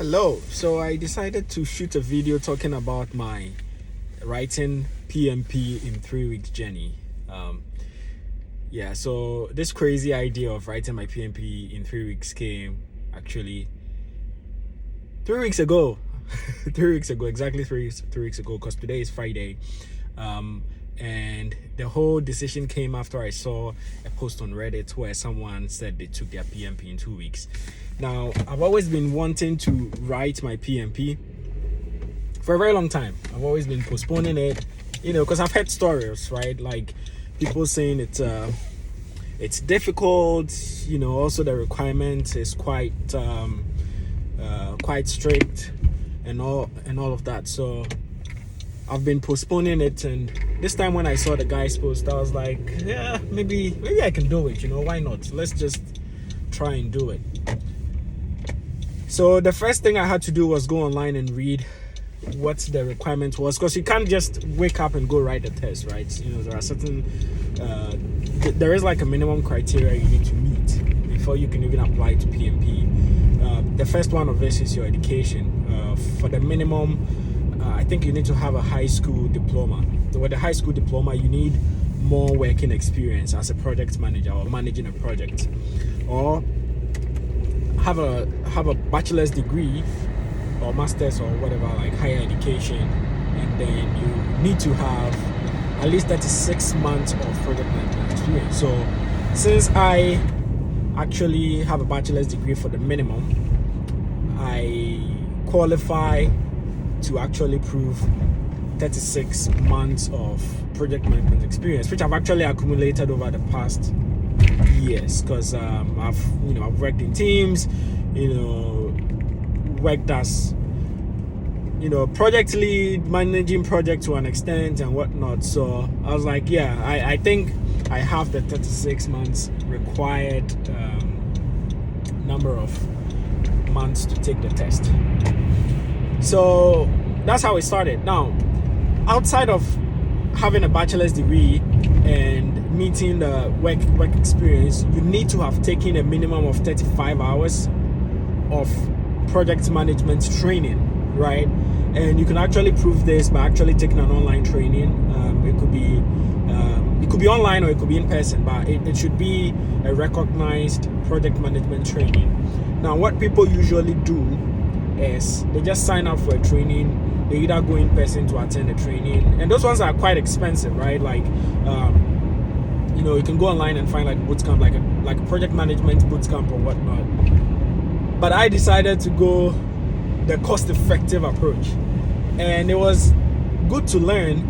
Hello. So I decided to shoot a video talking about my writing PMP in 3 weeks journey. So this crazy idea of writing my PMP in 3 weeks came actually 3 weeks ago. 3 weeks ago, exactly three weeks ago, because today is Friday. And the whole decision came after I saw a post on Reddit where someone said they took their PMP in 2 weeks. Now, I've always been wanting to write my PMP for a very long time. I've always been postponing it, because I've heard stories, right? Like people saying it's difficult, also the requirement is quite strict and all of that. So I've been postponing it, and this time when I saw the guy's post, I was like, yeah, maybe I can do it, why not? Let's just try and do it. So the first thing I had to do was go online and read what the requirement was, because you can't just wake up and go write the test, right? There are certain there is like a minimum criteria you need to meet before you can even apply to PMP. The first one of this is your education. For the minimum, I think you need to have a high school diploma. So with a high school diploma, you need more working experience as a project manager or managing a project, or have a bachelor's degree or master's or whatever, like higher education, and then you need to have at least 36 months of project management experience. So since I actually have a bachelor's degree for the minimum, I qualify to actually prove 36 months of project management experience, which I've actually accumulated over the past years, because I've worked in teams, worked as project lead, managing projects to an extent and whatnot. So I was like, I think I have the 36 months required number of months to take the test. So that's how it started. Now, outside of having a bachelor's degree and meeting the work experience, you need to have taken a minimum of 35 hours of project management training, right? And you can actually prove this by actually taking an online training. It could be online or it could be in person, but it should be a recognized project management training. Now, what people usually do is they just sign up for a training. They either go in person to attend the training, and those ones are quite expensive, right? Like you can go online and find like bootcamp, like a project management bootcamp or whatnot. But I decided to go the cost-effective approach, and it was good to learn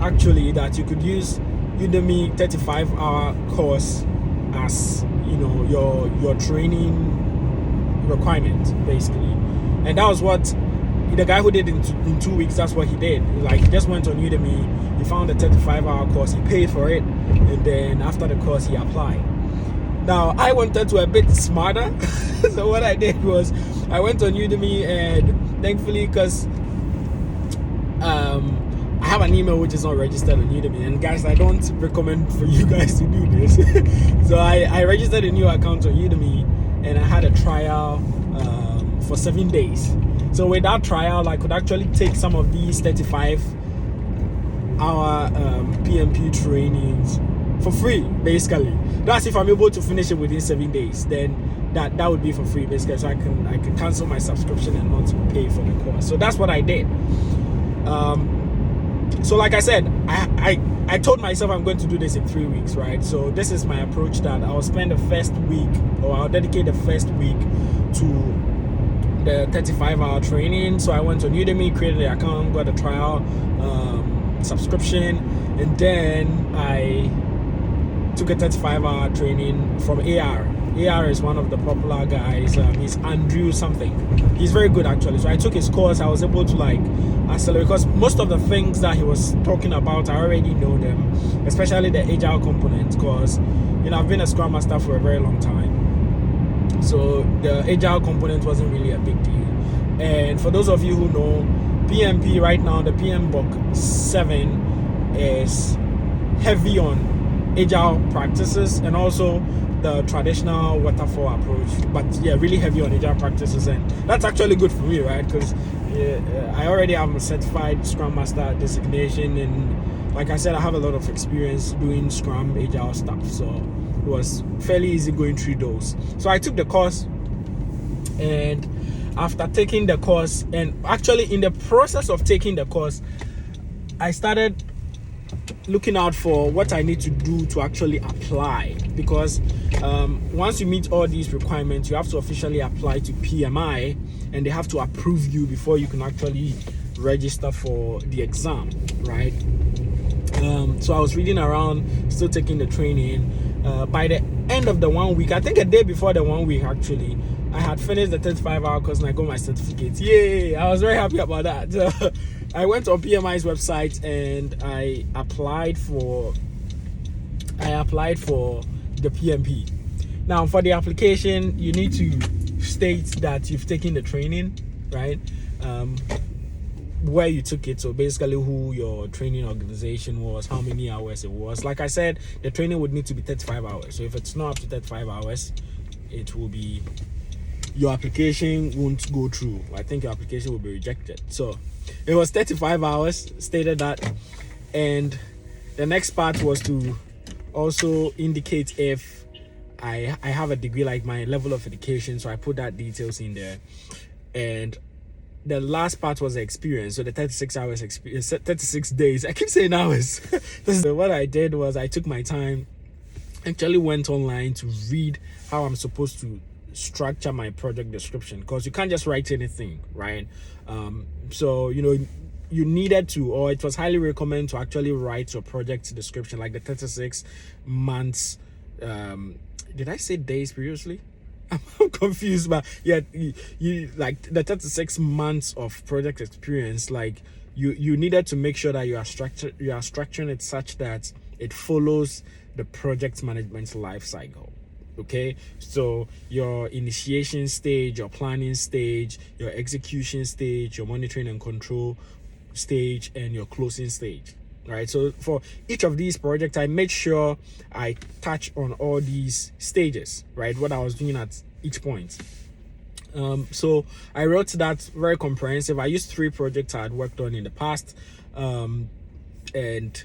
actually that you could use Udemy 35-hour course as your training requirement basically. And that was what the guy who did it in 2 weeks, that's what he did. Like, he just went on Udemy, he found a 35-hour course, he paid for it, and then after the course he applied. Now, I wanted to a bit smarter. So what I did was I went on Udemy, and thankfully, because I have an email which is not registered on Udemy, and guys, I don't recommend for you guys to do this. So I registered a new account on Udemy, and I had a trial for 7 days. So with that trial, I could actually take some of these 35-hour PMP trainings for free, basically. That's if I'm able to finish it within 7 days, then that would be for free, basically. So I can cancel my subscription and not pay for the course. So that's what I did. So like I said, I told myself I'm going to do this in 3 weeks, right? So this is my approach, that I'll spend the first week, or I'll dedicate the first week to the 35-hour training. So I went on Udemy, created an account, got a trial subscription, and then I took a 35-hour training from AR. AR is one of the popular guys. He's Andrew something. He's very good actually. So I took his course. I was able to accelerate, because most of the things that he was talking about, I already know them, especially the agile component, because I've been a Scrum Master for a very long time. So the agile component wasn't really a big deal. And for those of you who know, PMP right now, the PM book 7 is heavy on agile practices, and also the traditional waterfall approach, but yeah, really heavy on agile practices, and that's actually good for me, right? Because I already have a certified Scrum Master designation, and like I said, I have a lot of experience doing Scrum agile stuff, so it was fairly easy going through those. So I took the course, and after taking the course, and actually in the process of taking the course, I started looking out for what I need to do to actually apply, because once you meet all these requirements, you have to officially apply to PMI, and they have to approve you before you can actually register for the exam, right? So I was reading around, still taking the training. By the end of the 1 week, I think a day before the 1 week actually, I had finished the 35-hour course and I got my certificate. Yay! I was very happy about that. I went on PMI's website and I applied for the PMP. Now, for the application, you need to state that you've taken the training, right? Where you took it, so basically who your training organization was, how many hours it was. Like I said, the training would need to be 35 hours. So if it's not up to 35 hours, it will be, your application won't go through. I think your application will be rejected. So it was 35 hours, stated that. And the next part was to also indicate if I have a degree, like my level of education. So I put that details in there. And the last part was the experience. So the 36 hours experience, 36 days. I keep saying hours. So what I did was I took my time, actually went online to read how I'm supposed to structure my project description, because you can't just write anything, right? So you needed to, or it was highly recommended to actually write your project description, like the 36 months. Did I say days previously? I'm confused, but yeah, you like the 36 months of project experience. Like you needed to make sure that you are structuring it such that it follows the project management life cycle. Okay, so your initiation stage, your planning stage, your execution stage, your monitoring and control stage, and your closing stage. Right, so for each of these projects, I made sure I touch on all these stages, right? What I was doing at each point. So I wrote that very comprehensive. I used 3 projects I had worked on in the past, and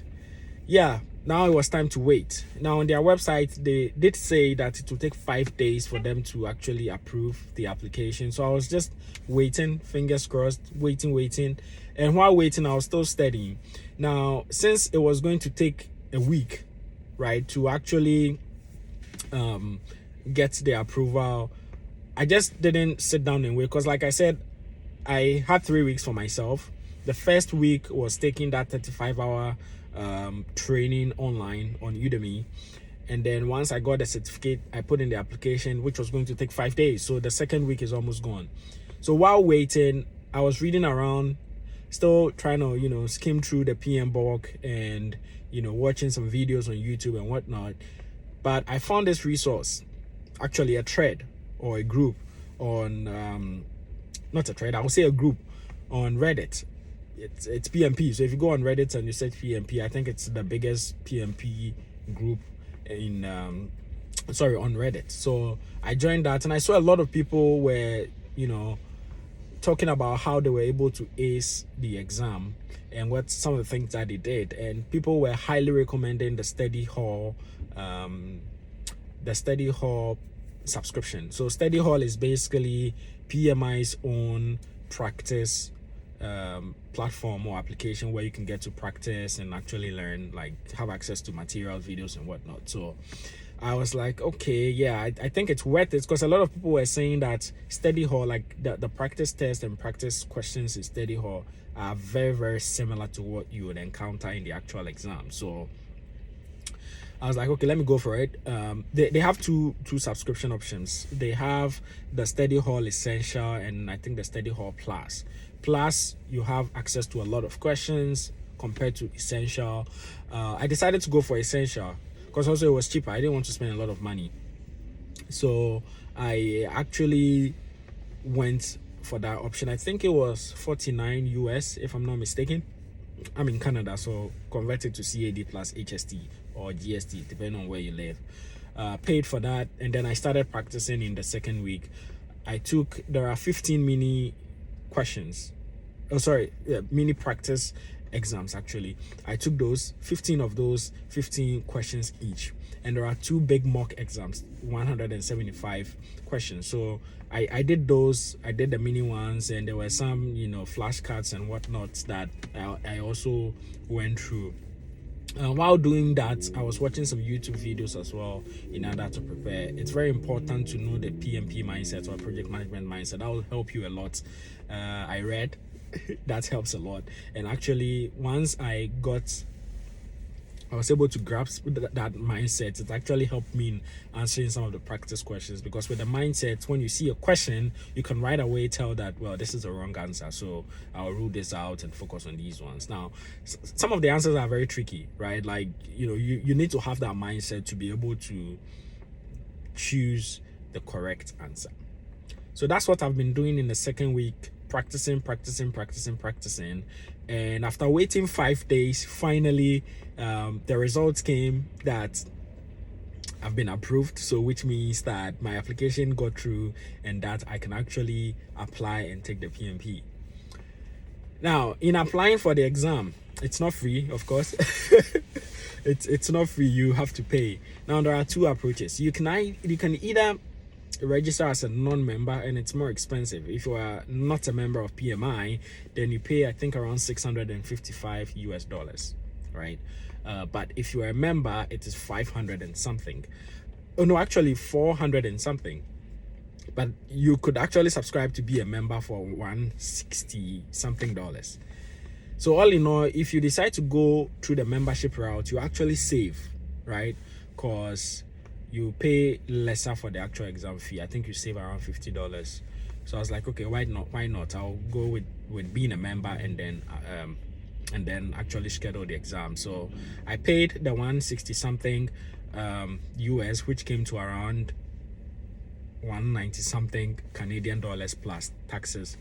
yeah, now it was time to wait. Now on their website, they did say that it will take 5 days for them to actually approve the application. So I was just waiting, fingers crossed, waiting. And while waiting, I was still studying. Now, since it was going to take a week, right, to actually get the approval, I just didn't sit down and wait, because like I said, I had 3 weeks for myself. The first week was taking that 35-hour training online on Udemy, and then once I got the certificate, I put in the application, which was going to take 5 days. So the second week is almost gone. So while waiting, I was reading around, still trying to skim through the PM book and watching some videos on YouTube and whatnot. But I found this resource, actually a thread or a group on not a thread, I would say a group on Reddit. It's PMP. So if you go on Reddit and you search PMP, I think it's the biggest PMP group in on Reddit. So I joined that, and I saw a lot of people were talking about how they were able to ace the exam and what some of the things that they did, and people were highly recommending the study hall subscription. So study hall is basically PMI's own practice platform or application where you can get to practice and actually learn, like have access to material, videos and whatnot. So I was like, okay, yeah, I think it's worth it, because a lot of people were saying that study hall, like the practice test and practice questions in study hall, are very, very similar to what you would encounter in the actual exam. So I was like, okay, let me go for it. They have two subscription options. They have the study hall essential and I think the study hall plus. Plus, you have access to a lot of questions compared to essential. I decided to go for essential because also it was cheaper. I didn't want to spend a lot of money. So I actually went for that option. I think it was 49 US, if I'm not mistaken. I'm in Canada, so convert it to CAD plus HST or GST, depending on where you live. paid for that, and then I started practicing in the second week. There are 15 mini questions. Oh, sorry, mini practice exams actually. I took those 15 of those 15 questions each, and there are 2 big mock exams, 175 questions. So I did those. I did the mini ones, and there were some flashcards and whatnot that I also went through. While doing that, I was watching some YouTube videos as well in order to prepare. It's very important to know the PMP mindset or project management mindset. That will help you a lot. I read, that helps a lot. And actually, once I was able to grasp that mindset, it actually helped me in answering some of the practice questions, because with the mindset, when you see a question, you can right away tell that, well, this is the wrong answer, so I'll rule this out and focus on these ones. Now, some of the answers are very tricky, right? Like, you need to have that mindset to be able to choose the correct answer. So that's what I've been doing in the second week, practicing. And after waiting 5 days, finally the results came that I've been approved, so which means that my application got through and that I can actually apply and take the PMP. Now, in applying for the exam, it's not free, of course. It's not free, you have to pay. Now, there are 2 approaches. You can either register as a non-member, and it's more expensive. If you are not a member of PMI, then you pay, I think, around $655 US, right? But if you are a member, it is 500 and something. Oh no, actually 400 and something. But you could actually subscribe to be a member for $160 something. So all in all, if you decide to go through the membership route, you actually save, right? Because you pay lesser for the actual exam fee. I think you save around $50. So I was like, okay, why not? I'll go with being a member and then actually schedule the exam. So I paid the 160 something US, which came to around 190 something Canadian dollars plus taxes.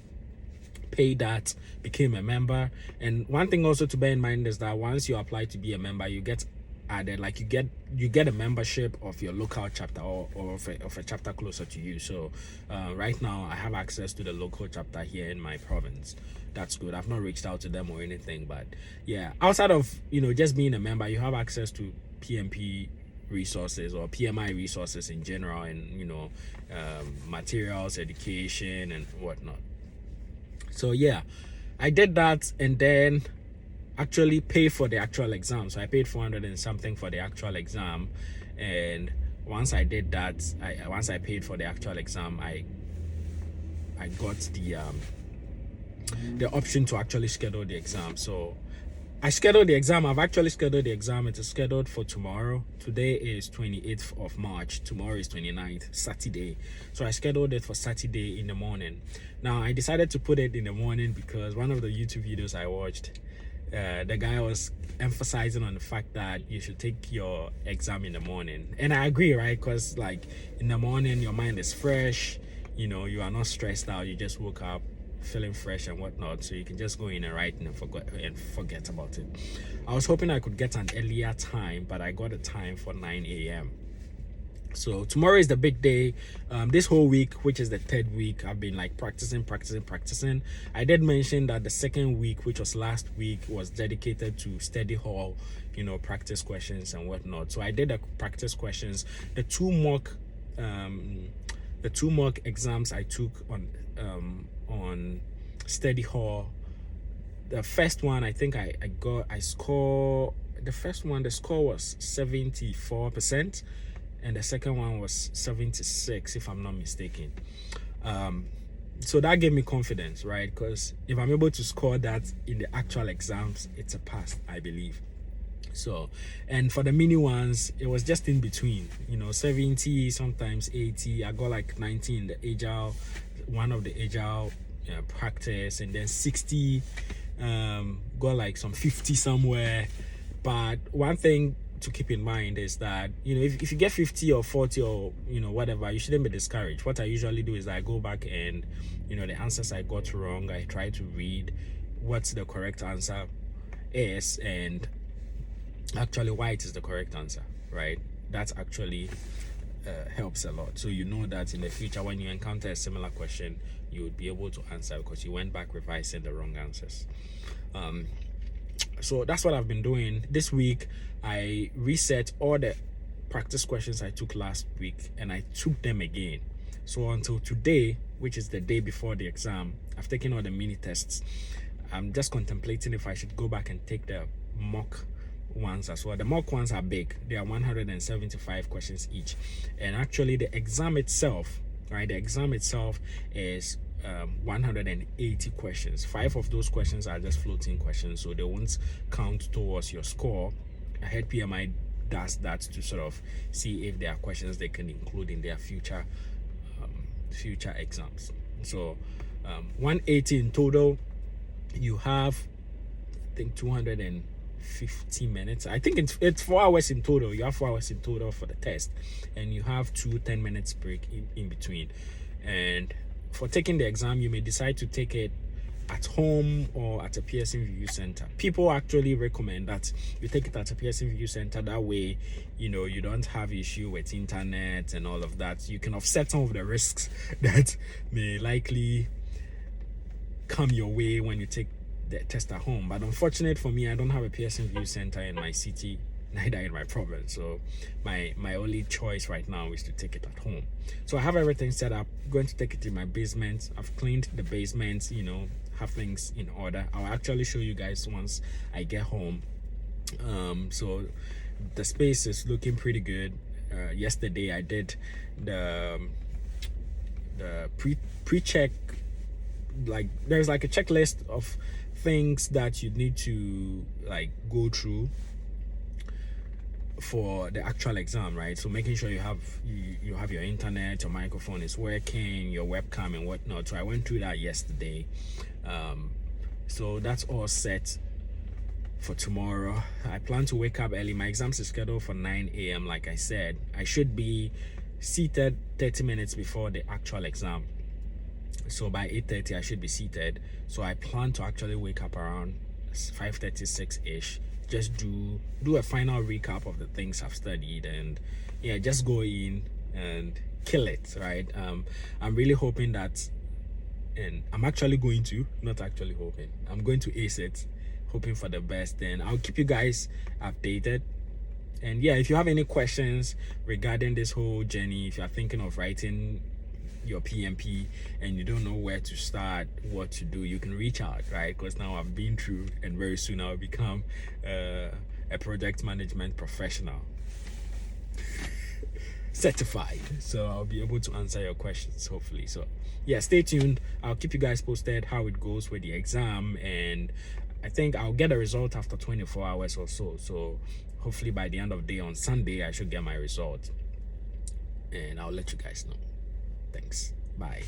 Paid that, became a member. And one thing also to bear in mind is that once you apply to be a member, you get added, like you get a membership of your local chapter or of a chapter closer to you. So right now I have access to the local chapter here in my province. That's good. I've not reached out to them or anything, but yeah, outside of just being a member, you have access to PMP resources or PMI resources in general, and materials, education and whatnot. So yeah, I did that, and then actually pay for the actual exam. So I paid 400 and something for the actual exam, and once I did that, once I paid for the actual exam, I got the option to actually schedule the exam. So I scheduled the exam. I've actually scheduled the exam. It is scheduled for tomorrow. Today is 28th of March. Tomorrow is 29th, Saturday. So I scheduled it for Saturday in the morning. Now, I decided to put it in the morning because one of the YouTube videos I watched, the guy was emphasizing on the fact that you should take your exam in the morning. And I agree, right? Because like in the morning, your mind is fresh. You are not stressed out. You just woke up feeling fresh and whatnot, so you can just go in and write and forget about it. I was hoping I could get an earlier time, but I got a time for 9 a.m. So tomorrow is the big day. This whole week, which is the 3rd week, I've been like practicing. I did mention that the 2nd week, which was last week, was dedicated to study hall, practice questions and whatnot. So I did the practice questions. The two mock exams I took on study hall. The first one, I think the score was 74%, and the second one was 76, if I'm not mistaken. So that gave me confidence, right? Because if I'm able to score that in the actual exams, it's a pass, I believe. So, and for the mini ones, it was just in between, 70, sometimes 80. I got like 90 in the agile, one of the agile practice, and then 60, got like some 50 somewhere. But one thing to keep in mind is that, if you get 50 or 40 or, whatever, you shouldn't be discouraged. What I usually do is I go back and, the answers I got wrong, I try to read what's the correct answer is and actually why it is the correct answer, right? that actually helps a lot. So you know that in the future, when you encounter a similar question, you would be able to answer because you went back revising the wrong answers. So that's what I've been doing this week. I reset all the practice questions I took last week, and I took them again. So until today, which is the day before the exam, I've taken all the mini tests. I'm just contemplating if I should go back and take the mock ones as well. The mock ones are big. They are 175 questions each. And actually the exam itself, right? The exam itself is 180 questions. 5 of those questions are just floating questions, so they won't count towards your score. I heard PMI does that to sort of see if there are questions they can include in their future exams. So 180 in total. You have, I think, 250 minutes. I think it's 4 hours in total. You have 4 hours in total for the test, and you have 2 10 minutes break in between. And for taking the exam, you may decide to take it at home or at a Pearson Review Center. People actually recommend that you take it at a Pearson Review Center. That way, you know, you don't have issue with internet and all of that. You can offset some of the risks that may likely come your way when you take the test at home. But unfortunate for me, I don't have a Pearson Review Center in my city, neither in my province. So my only choice right now is to take it at home. So I have everything set up. I'm going to take it in my basement. I've cleaned the basement, you know, have things in order. I'll actually show you guys once I get home. So the space is looking pretty good. Yesterday I did the pre-check. Like there's like a checklist of things that you need to like go through for the actual exam, right? So making sure you have your internet, your microphone is working, your webcam and whatnot. So I went through that yesterday. So that's all set for tomorrow. I plan to wake up early. My exams is scheduled for 9 a.m. Like I said, I should be seated 30 minutes before the actual exam. So by 8:30 I should be seated. So I plan to actually wake up around 5:36 ish, just do a final recap of the things I've studied, and yeah, just go in and kill it, right? I'm really hoping that, and I'm actually going to, not actually hoping, I'm going to ace it, hoping for the best. Then I'll keep you guys updated. And yeah, if you have any questions regarding this whole journey, if you're thinking of writing your PMP and you don't know where to start, what to do, you can reach out, right? Because now I've been through, and very soon I'll become a project management professional, certified, so I'll be able to answer your questions hopefully. So yeah, stay tuned. I'll keep you guys posted how it goes with the exam, and I think I'll get a result after 24 hours or so. So hopefully by the end of the day on Sunday I should get my result, and I'll let you guys know. Thanks. Bye.